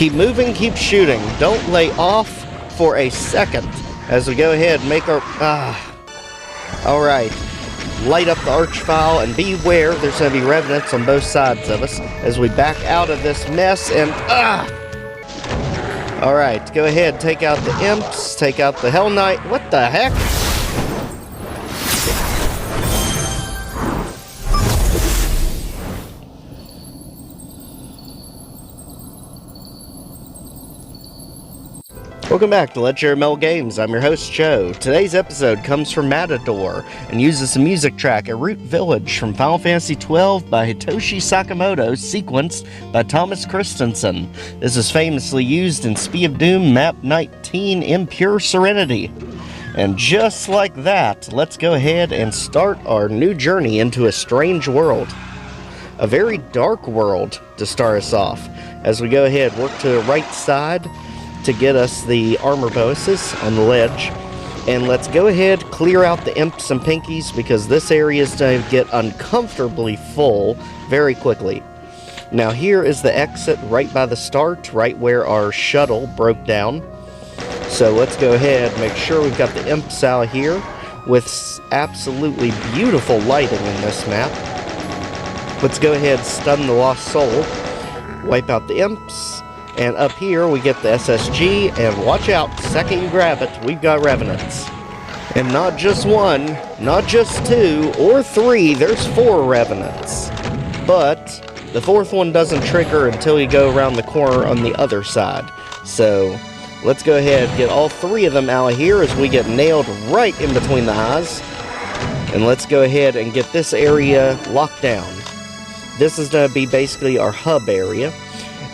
Keep moving, keep shooting. Don't lay off for a second as we go ahead and make our... Alright. Light up the archvile and beware, there's going to be revenants on both sides of us as we back out of this mess and... Alright, go ahead, take out the imps, take out the Hell Knight. What the heck? Welcome back to Let's Share Mel Games. I'm your host, Joe. Today's episode comes from Matador and uses the music track Eruyt Village from Final Fantasy XII by Hitoshi Sakimoto, sequenced by Thomas Christensen. This is famously used in Speed of Doom MAP09 Impure Serenity. And just like that, let's go ahead and start our new journey into a strange world. A very dark world to start us off. As we go ahead, work to the right side to get us the armor bonuses on the ledge. And let's go ahead, clear out the imps and pinkies because this area is going to get uncomfortably full very quickly. Now here is the exit right by the start, right where our shuttle broke down. So let's go ahead, make sure we've got the imps out here with absolutely beautiful lighting in this map. Let's go ahead, stun the lost soul, wipe out the imps. And up here, we get the SSG, and watch out, the second you grab it, we've got revenants. And not just one, not just two, or three, there's 4 revenants. But the 4th one doesn't trigger until you go around the corner on the other side. So, let's go ahead and get all 3 of them out of here as we get nailed right in between the eyes. And let's go ahead and get this area locked down. This is going to be basically our hub area.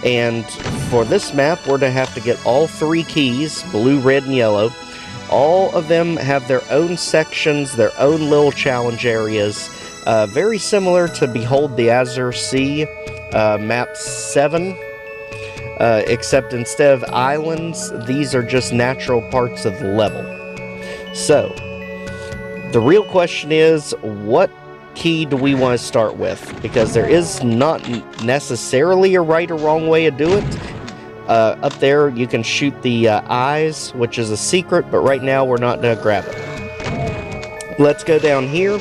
And for this map, we're going to have to get all 3 keys, blue, red, and yellow. All of them have their own sections, their own little challenge areas. Very similar to Behold the Azure Sea, map 7. Except instead of islands, these are just natural parts of the level. So, the real question is, what key do we want to start with? Because there is not necessarily a right or wrong way to do it. Up there you can shoot the eyes, which is a secret, but right now we're not going to grab it. Let's go down here,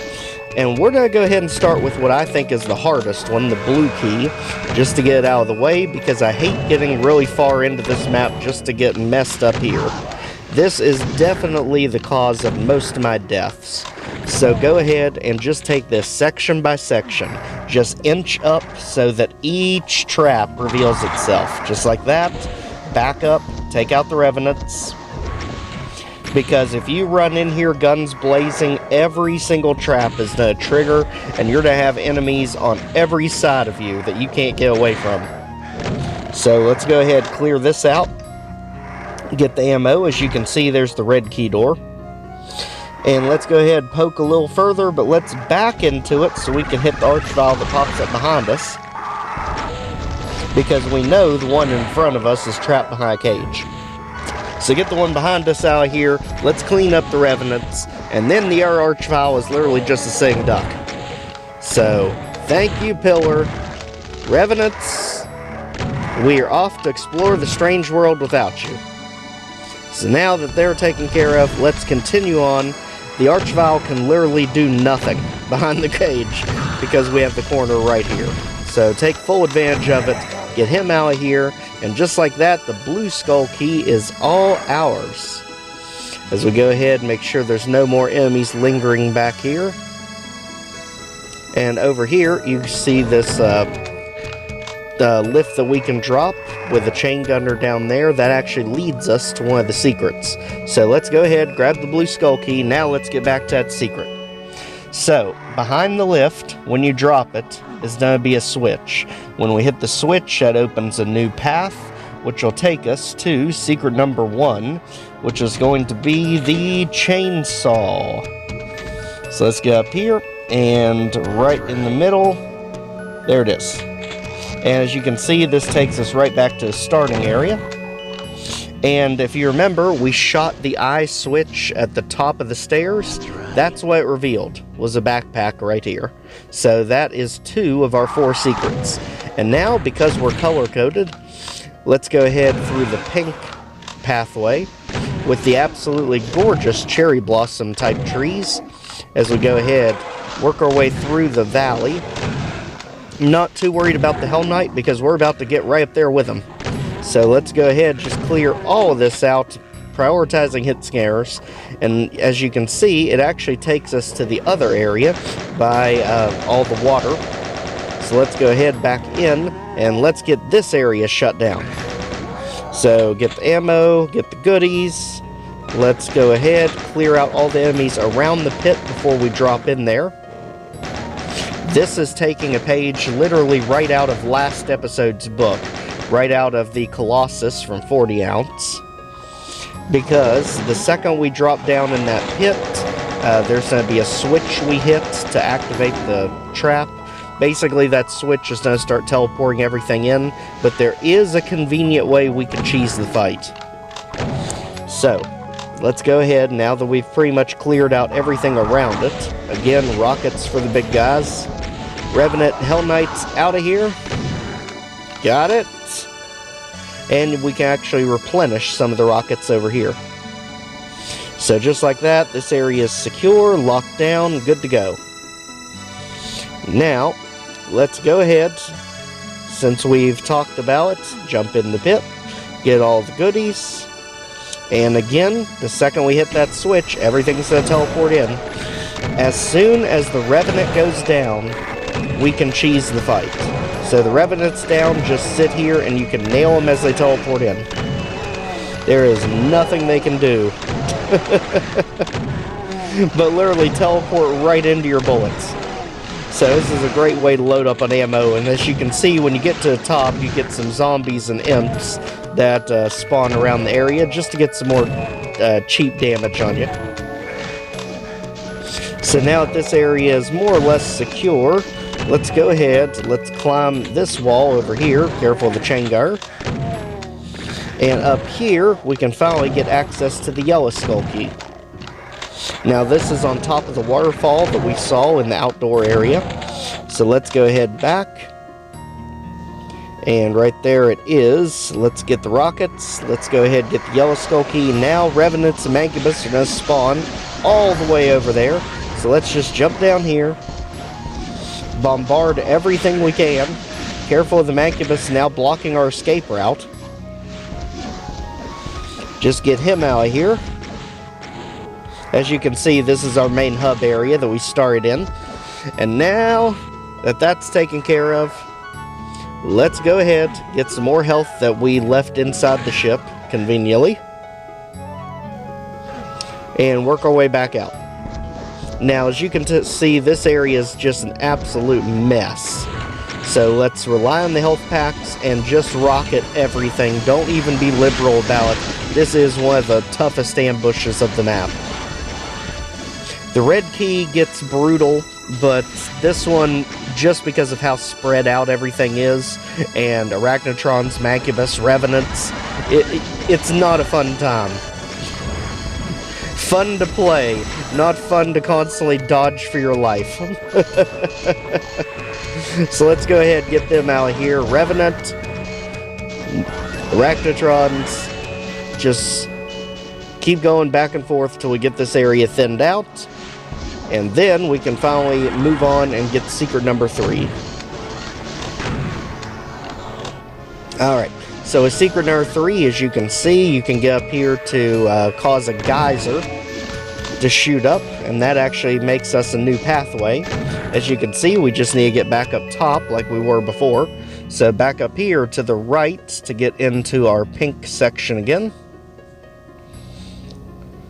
and we're going to go ahead and start with what I think is the hardest one, the blue key, just to get it out of the way, because I hate getting really far into this map just to get messed up here. This is definitely the cause of most of my deaths. So go ahead and just take this section by section. Just inch up so that each trap reveals itself. Just like that. Back up. Take out the revenants. Because if you run in here guns blazing, every single trap is going to trigger, and you're going to have enemies on every side of you that you can't get away from. So let's go ahead and clear this out. Get the ammo. As you can see, there's the red key door. And let's go ahead and poke a little further, but let's back into it so we can hit the archvile that pops up behind us. Because we know the one in front of us is trapped behind a cage. So get the one behind us out of here, let's clean up the revenants, and then the other archvile is literally just a sitting duck. So, thank you, Pillar. Revenants, we are off to explore the strange world without you. So now that they're taken care of, let's continue on. The archvile can literally do nothing behind the cage because we have the corner right here. So take full advantage of it, get him out of here, and just like that, the blue skull key is all ours. As we go ahead and make sure there's no more enemies lingering back here. And over here, you see this lift that we can drop with a chain gunner down there. That actually leads us to one of the secrets. So let's go ahead, grab the blue skull key. Now let's get back to that secret. So behind the lift, when you drop it, is going to be a switch. When we hit the switch, that opens a new path, which will take us to secret number 1, which is going to be the chainsaw. So let's get up here, and right in the middle, there it is. And as you can see, this takes us right back to the starting area. And if you remember, we shot the eye switch at the top of the stairs. That's what it revealed, was a backpack right here. So that is 2 of our 4 secrets. And now, because we're color-coded, let's go ahead through the pink pathway with the absolutely gorgeous cherry blossom type trees as we go ahead, work our way through the valley. Not too worried about the Hell Knight because we're about to get right up there with him. So let's go ahead, just clear all of this out, prioritizing hit scares. And as you can see, it actually takes us to the other area by all the water. So let's go ahead back in and let's get this area shut down. So get the ammo, get the goodies. Let's go ahead, clear out all the enemies around the pit before we drop in there. This is taking a page literally right out of last episode's book, right out of the Colossus from 40 Ounce. Because the second we drop down in that pit, there's going to be a switch we hit to activate the trap. Basically, that switch is going to start teleporting everything in, but there is a convenient way we can cheese the fight. So, let's go ahead, now that we've pretty much cleared out everything around it. Again, rockets for the big guys. Revenant Hell Knights out of here. Got it. And we can actually replenish some of the rockets over here. So just like that, this area is secure, locked down, good to go. Now, let's go ahead, since we've talked about it, jump in the pit, get all the goodies, and again, the second we hit that switch, everything's going to teleport in. As soon as the Revenant goes down, we can cheese the fight. So the Revenant's down, just sit here and you can nail them as they teleport in. There is nothing they can do but literally teleport right into your bullets. So this is a great way to load up on ammo, and as you can see, when you get to the top, you get some zombies and imps that spawn around the area just to get some more cheap damage on you. So now that this area is more or less secure, let's go ahead, let's climb this wall over here, careful of the chain guard. And up here, we can finally get access to the Yellow Skull Key. Now this is on top of the waterfall that we saw in the outdoor area. So let's go ahead back. And right there it is. Let's get the rockets. Let's go ahead and get the Yellow Skull Key. Now Revenants and Mancubus are going to spawn all the way over there. So let's just jump down here. Bombard everything we can. Careful of the Mancubus now blocking our escape route. Just get him out of here. As you can see, this is our main hub area that we started in. And now that that's taken care of, let's go ahead, get some more health that we left inside the ship, conveniently. And work our way back out. Now, as you can see, this area is just an absolute mess. So let's rely on the health packs and just rocket everything. Don't even be liberal about it. This is one of the toughest ambushes of the map. The red key gets brutal, but this one, just because of how spread out everything is, and Arachnotrons, Mancubus, Revenants, it's not a fun time. Fun to play, not fun to constantly dodge for your life. So let's go ahead and get them out of here. Revenant, Arachnotrons, just keep going back and forth till we get this area thinned out. And then we can finally move on and get secret number 3. Alright, so with secret number 3, as you can see, you can get up here to cause a geyser to shoot up, and that actually makes us a new pathway. As you can see, we just need to get back up top like we were before. So back up here to the right to get into our pink section again.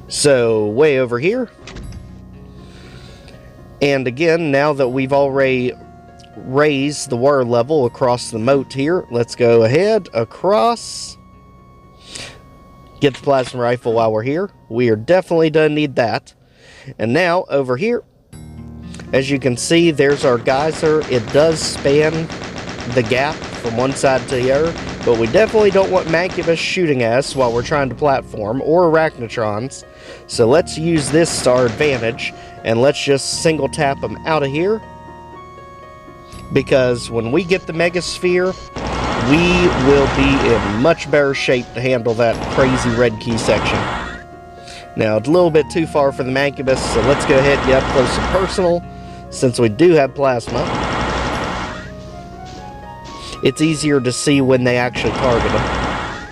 So way over here. And again, now that we've already raised the water level across the moat here, let's go ahead across. Get the plasma rifle while we're here. We are definitely gonna need that. And now over here, as you can see, there's our geyser. It does span the gap from one side to the other, but we definitely don't want Mancubus shooting at us while we're trying to platform, or Arachnotrons. So let's use this to our advantage, and let's just single tap them out of here. Because when we get the Mega Sphere, we will be in much better shape to handle that crazy red key section. Now, it's a little bit too far for the Mancubus, so let's go ahead and get up close and personal, since we do have plasma. It's easier to see when they actually target them.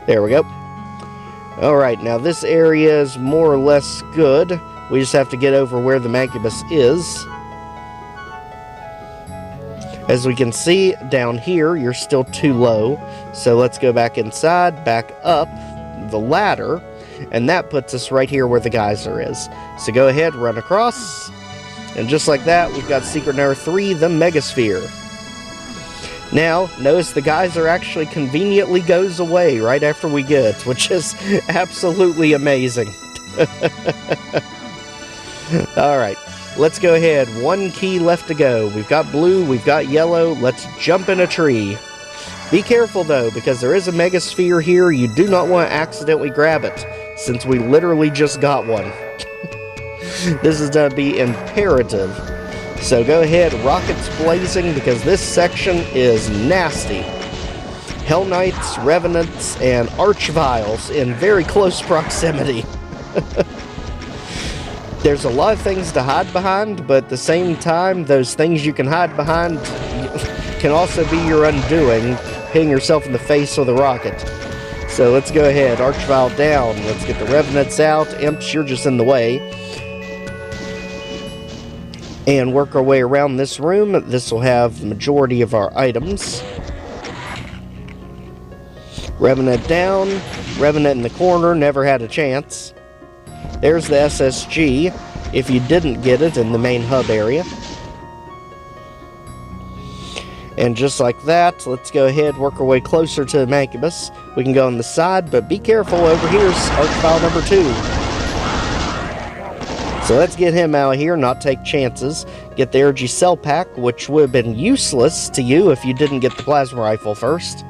There we go. Alright, now this area is more or less good. We just have to get over where the Mancubus is. As we can see, down here, you're still too low. So let's go back inside, back up the ladder, and that puts us right here where the geyser is. So go ahead, run across, and just like that, we've got secret number 3, the Megasphere. Now, notice the geyser actually conveniently goes away right after we get it, which is absolutely amazing. Alright, let's go ahead. 1 key left to go. We've got blue, we've got yellow. Let's jump in a tree. Be careful, though, because there is a Megasphere here. You do not want to accidentally grab it, since we literally just got one. This is going to be imperative. So go ahead, rockets blazing, because this section is nasty. Hell Knights, Revenants, and Archviles in very close proximity. There's a lot of things to hide behind, but at the same time, those things you can hide behind can also be your undoing, hitting yourself in the face with a rocket. So let's go ahead, Archvile down, let's get the Revenants out. Imps, you're just in the way. And work our way around this room. This will have the majority of our items. Revenant down, Revenant in the corner, never had a chance. There's the SSG, if you didn't get it in the main hub area. And just like that, let's go ahead, work our way closer to the Mancubus. We can go on the side, but be careful, over here's Archvile number 2. So let's get him out of here, not take chances. Get the energy cell pack, which would have been useless to you if you didn't get the plasma rifle first.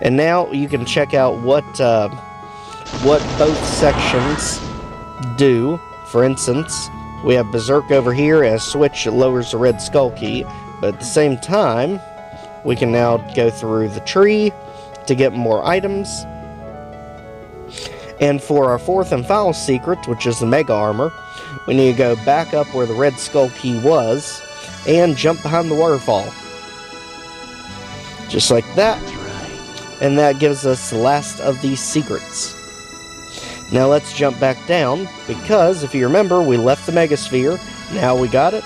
And now you can check out what both sections do. For instance, we have Berserk over here and a switch that lowers the red skull key. But at the same time, we can now go through the tree to get more items. And for our 4th and final secret, which is the Mega Armor, we need to go back up where the red skull key was and jump behind the waterfall. Just like that. And that gives us the last of these secrets. Now let's jump back down, because if you remember, we left the Megasphere. Now we got it.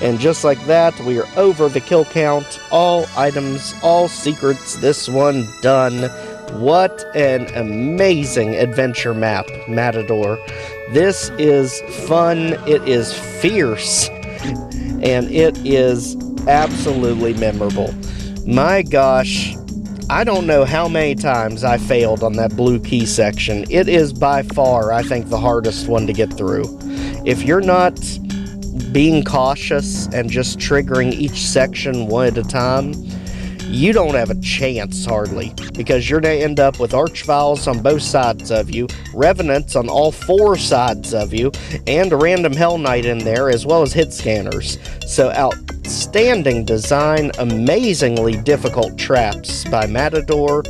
And just like that, we are over the kill count. All items, all secrets, this one done. What an amazing adventure map, Matador. This is fun, it is fierce, and it is absolutely memorable. My gosh, I don't know how many times I failed on that blue key section. It is by far, I think, the hardest one to get through. If you're not being cautious and just triggering each section one at a time, you don't have a chance, hardly, because you're going to end up with Archviles on both sides of you, Revenants on all 4 sides of you, and a random Hell Knight in there, as well as hit scanners. So outstanding design, amazingly difficult traps by Matador.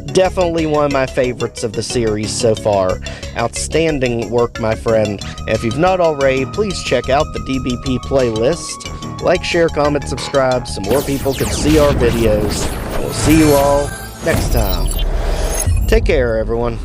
Definitely one of my favorites of the series so far. Outstanding work, my friend. And if you've not already, please check out the DBP playlist. Like, share, comment, subscribe so more people can see our videos. And we'll see you all next time. Take care, everyone.